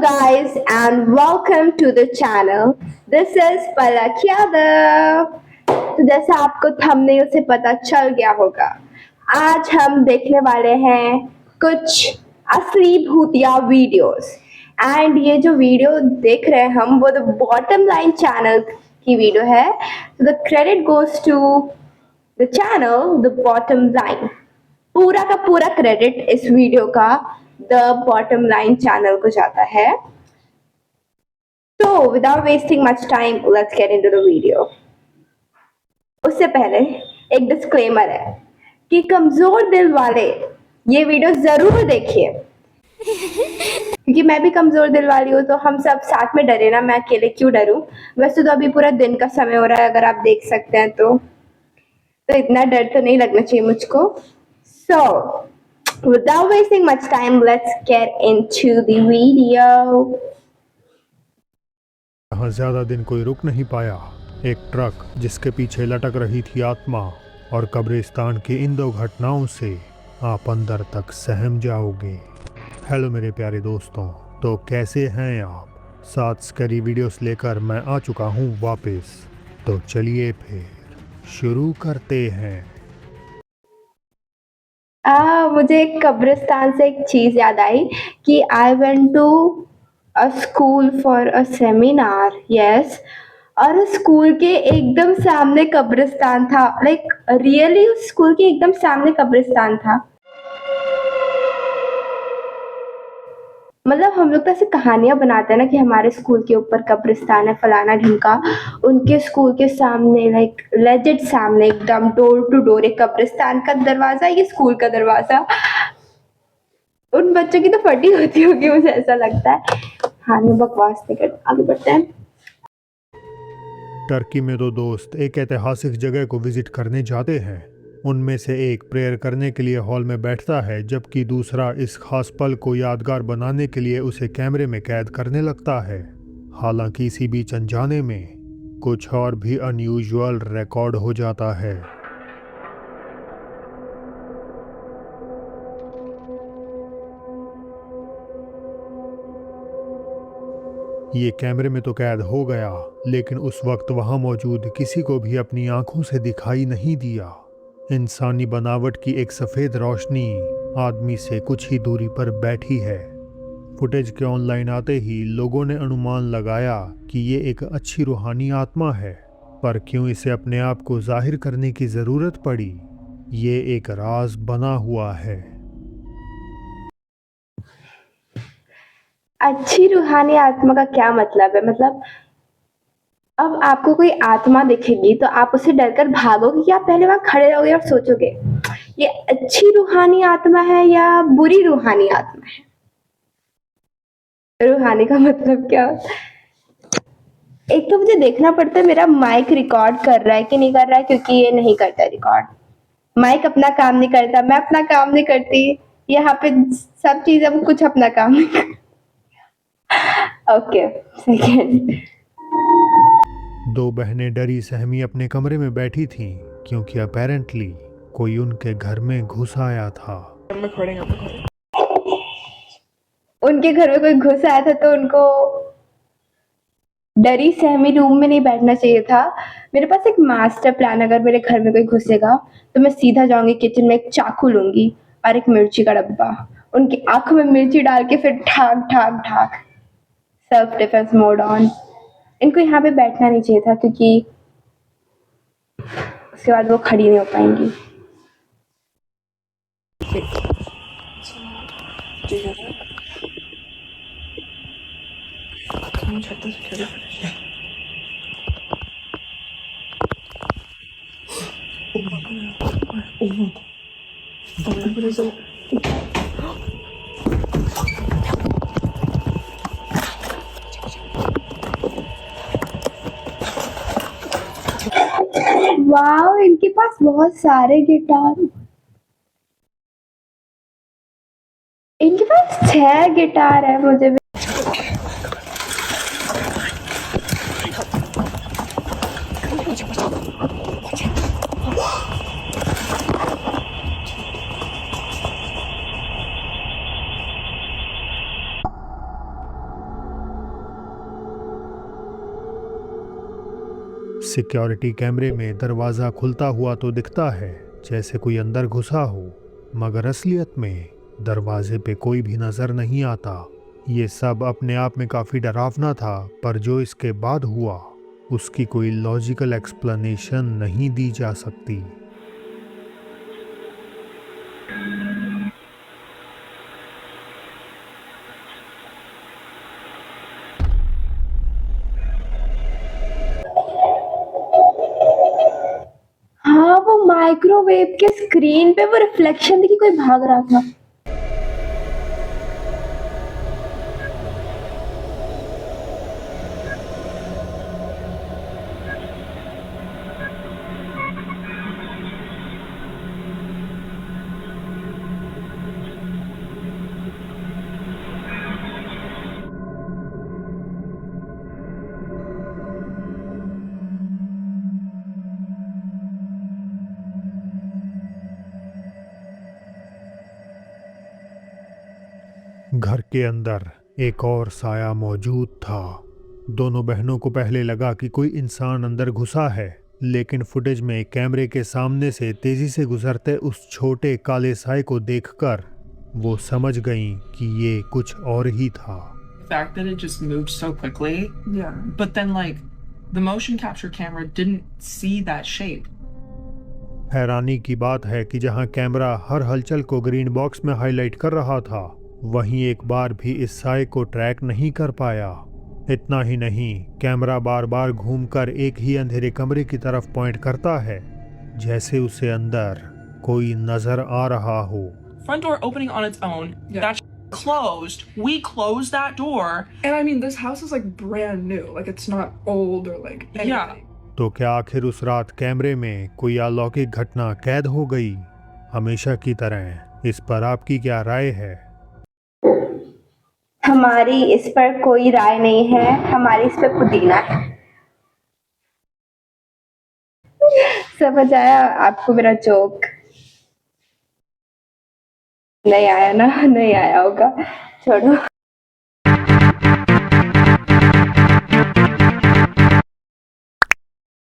guys, and welcome to the channel. This is Palak Yadav. तो जैसा आपको thumbnail से पता चल गया होगा, आज हम देखने वाले हैं कुछ असली भूतिया वीडियोस। एंड ये जो वीडियो देख रहे हैं हम, वो द बॉटम लाइन चैनल की वीडियो है। The credit goes to the channel the bottom line. पूरा का पूरा क्रेडिट इस वीडियो का द बॉटम लाइन चैनल को जाता है। तो without wasting much time, let's get into the video. उससे पहले एक डिस्क्लेमर है कि कमजोर दिल वाले ये वीडियो जरूर देखिए, क्योंकि मैं भी कमजोर दिल वाली हूँ, तो हम सब साथ में डरे ना, मैं अकेले क्यों डरूं। वैसे तो अभी पूरा दिन का समय हो रहा है, अगर आप देख सकते हैं तो इतना डर तो नहीं लगना चाहिए मुझको। So, without wasting much time, let's get into the video. यहाँ ज्यादा दिन कोई रुक नहीं पाया। एक ट्रक जिसके पीछे लटक रही थी आत्मा, और कब्रिस्तान की इन दो घटनाओं से आप अंदर तक सहम जाओगे। हेलो मेरे प्यारे दोस्तों, तो कैसे हैं आप? 7 स्कैरी वीडियोस लेकर मैं आ चुका हूँ वापस। तो चलिए फिर शुरू करते हैं। मुझे एक कब्रिस्तान से एक चीज याद आई कि I went to a school for a seminar. Yes, और स्कूल के एकदम सामने कब्रिस्तान था। लाइक रियली उस स्कूल के एकदम सामने कब्रिस्तान था। मतलब हम लोग तो ऐसे कहानियां बनाते हैं ना कि हमारे स्कूल के ऊपर कब्रिस्तान है, फलाना ढिमका। उनके स्कूल के सामने, लाइक लेजिट सामने, एकदम डोर टू डोर एक कब्रिस्तान का दरवाजा, ये स्कूल का दरवाजा। उन बच्चों की तो फटी होती होगी, मुझे ऐसा लगता है। हाँ, मैं बकवास नहीं करती, आगे बढ़ते हैं। टर्की में 2 दोस्त एक ऐतिहासिक जगह को विजिट करने जाते हैं। उनमें से एक प्रेयर करने के लिए हॉल में बैठता है, जबकि दूसरा इस खास पल को यादगार बनाने के लिए उसे कैमरे में कैद करने लगता है। हालांकि इसी बीच अनजाने में कुछ और भी अनयूजुअल रिकॉर्ड हो जाता है। ये कैमरे में तो कैद हो गया, लेकिन उस वक्त वहां मौजूद किसी को भी अपनी आंखों से दिखाई नहीं दिया। इंसानी बनावट की एक सफ़ेद रोशनी आदमी से कुछ ही दूरी पर बैठी है। फुटेज के ऑनलाइन आते ही लोगों ने अनुमान लगाया कि ये एक अच्छी रूहानी आत्मा है, पर क्यों इसे अपने आप को जाहिर करने की ज़रूरत पड़ी, ये एक राज बना हुआ है। अच्छी रूहानी आत्मा का क्या मतलब है? मतलब अब आपको कोई आत्मा दिखेगी तो आप उससे डरकर भागोगे, या पहले वहां खड़े रहोगे और सोचोगे ये अच्छी रूहानी आत्मा है या बुरी रूहानी आत्मा है? रूहानी का मतलब क्या? एक तो मुझे देखना पड़ता है मेरा माइक रिकॉर्ड कर रहा है कि नहीं कर रहा है, क्योंकि ये नहीं करता रिकॉर्ड। माइक अपना काम नहीं करता, मैं अपना काम नहीं करती, यहाँ पे सब चीजें कुछ अपना काम नहीं करती। Okay, second. 2 बहनें डरी सहमी अपने कमरे में बैठी थीं, क्योंकि अपेरेंटली कोई उनके घर में घुस आया था। उनके घर में कोई घुस आया था, तो उनको डरी सहमी रूम में नहीं बैठना चाहिए था। मेरे पास एक मास्टर प्लान, अगर मेरे घर में कोई घुसेगा तो मैं सीधा जाऊंगी किचन में, एक चाकू लूंगी और एक मिर्ची का डब्बा, उनकी आंखों में मिर्ची डाल के फिर ठाक ठाक ठाक, सेल्फ डिफेंस मोड ऑन। इनको यहाँ पे बैठना नहीं चाहिए था, क्योंकि उसके बाद वो खड़ी नहीं हो पाएंगी। वाओ, इनके पास बहुत सारे गिटार। इनके पास 6 गिटार है। मुझे भी सिक्योरिटी कैमरे में दरवाज़ा खुलता हुआ तो दिखता है जैसे कोई अंदर घुसा हो, मगर असलियत में दरवाजे पे कोई भी नज़र नहीं आता। ये सब अपने आप में काफ़ी डरावना था, पर जो इसके बाद हुआ उसकी कोई लॉजिकल एक्सप्लेनेशन नहीं दी जा सकती। हाँ, वो माइक्रोवेव के स्क्रीन पे वो रिफ्लेक्शन देखी कोई भाग रहा था। घर के अंदर एक और साया मौजूद था। दोनों बहनों को पहले लगा कि कोई इंसान अंदर घुसा है, लेकिन फुटेज में कैमरे के सामने से तेजी से गुजरते उस छोटे काले साए को देखकर वो समझ गईं कि ये कुछ और ही था। The fact that it just moved so quickly, Yeah. but then like the motion capture camera didn't see that shape. हैरानी की बात है कि जहां कैमरा हर हलचल को ग्रीन बॉक्स में हाईलाइट कर रहा था, वहीं एक बार भी इस साए को ट्रैक नहीं कर पाया। इतना ही नहीं, कैमरा बार बार घूमकर एक ही अंधेरे कमरे की तरफ पॉइंट करता है, जैसे उसे अंदर कोई नजर आ रहा हो। Front door opening on its own. Yeah. That closed. We closed that door. And I mean, this house is like brand new. Like it's not old or like anything. Yeah. तो क्या आखिर उस रात कैमरे में कोई अलौकिक घटना कैद हो गई हमेशा की तरह? इस पर आपकी क्या राय है? हमारी इस पर कोई राय नहीं है, हमारी इस पर पुदीना है। समझ आया आपको मेरा जोक? नहीं आया ना? नहीं आया होगा, छोड़ो।